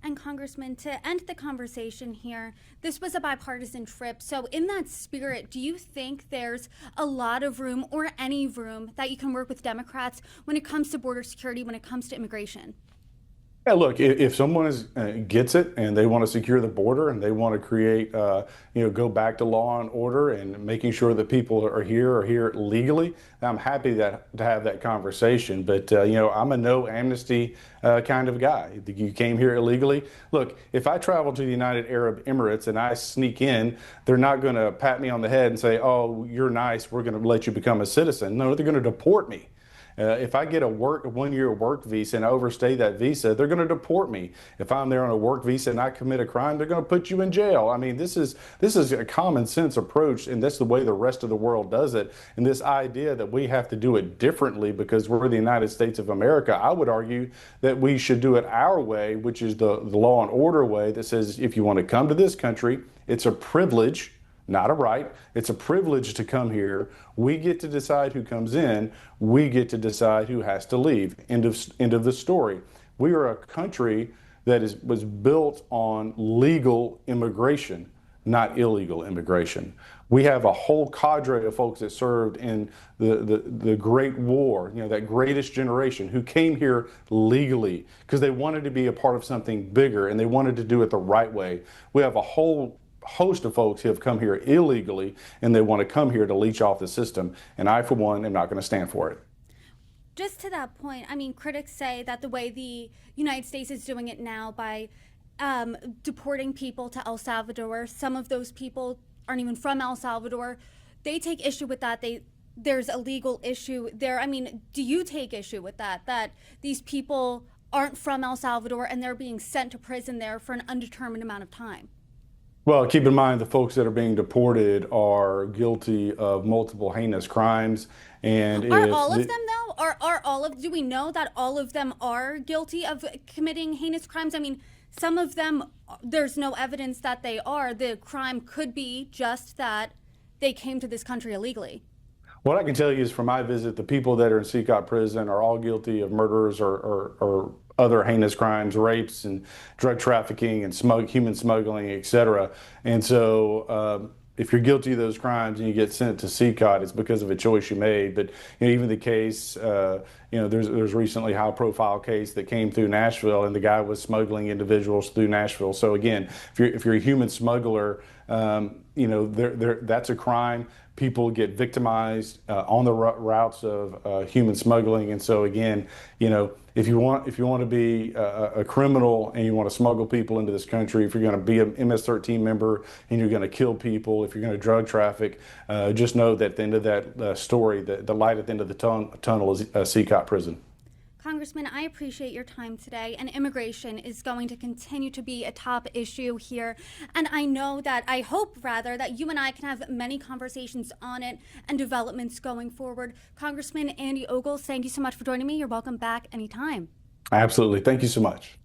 And Congressman, to end the conversation here, this was a bipartisan trip. So in that spirit, do you think there's a lot of room or any room that you can work with Democrats when it comes to border security, when it comes to immigration? Yeah, look, if someone gets it and they want to secure the border and they want to create, go back to law and order and making sure that people are here legally, I'm happy to have that conversation. But, I'm a no amnesty kind of guy. You came here illegally. Look, if I travel to the United Arab Emirates and I sneak in, they're not going to pat me on the head and say, oh, you're nice, we're going to let you become a citizen. No, they're going to deport me. If I get a 1-year work visa and I overstay that visa, they're going to deport me. If I'm there on a work visa and I commit a crime, they're going to put you in jail. I mean, this is a common sense approach, and that's the way the rest of the world does it. And this idea that we have to do it differently because we're the United States of America, I would argue that we should do it our way, which is the law and order way that says if you want to come to this country, it's a privilege, not a right. It's a privilege to come here. We get to decide who comes in. We get to decide who has to leave. End of the story. We are a country that was built on legal immigration, not illegal immigration. We have a whole cadre of folks that served in the Great War, that greatest generation who came here legally because they wanted to be a part of something bigger and they wanted to do it the right way. We have a whole host of folks who have come here illegally and they want to come here to leech off the system. And I, for one, am not going to stand for it. Just to that point, I mean, critics say that the way the United States is doing it now by deporting people to El Salvador, some of those people aren't even from El Salvador. They take issue with that. There's a legal issue there. I mean, do you take issue with that these people aren't from El Salvador and they're being sent to prison there for an undetermined amount of time? Well, keep in mind the folks that are being deported are guilty of multiple heinous crimes. And are all of them, though? Do we know that all of them are guilty of committing heinous crimes? I mean, some of them, there's no evidence that they are. The crime could be just that they came to this country illegally. What I can tell you is from my visit, the people that are in Seacott prison are all guilty of murders or other heinous crimes, rapes and drug trafficking and human smuggling, et cetera. And so if you're guilty of those crimes and you get sent to Seacott, it's because of a choice you made. But even the case, there's recently a high-profile case that came through Nashville, and the guy was smuggling individuals through Nashville. So again, if you're a human smuggler, that's a crime. People get victimized on the routes of human smuggling, and so again, if you want to be a criminal and you want to smuggle people into this country, if you're going to be an MS-13 member and you're going to kill people, if you're going to drug traffic, just know that at the end of that story, the light at the end of the tunnel is Seacott prison. Congressman, I appreciate your time today, and immigration is going to continue to be a top issue here. And I hope that you and I can have many conversations on it and developments going forward. Congressman Andy Ogles, thank you so much for joining me. You're welcome back anytime. Absolutely. Thank you so much.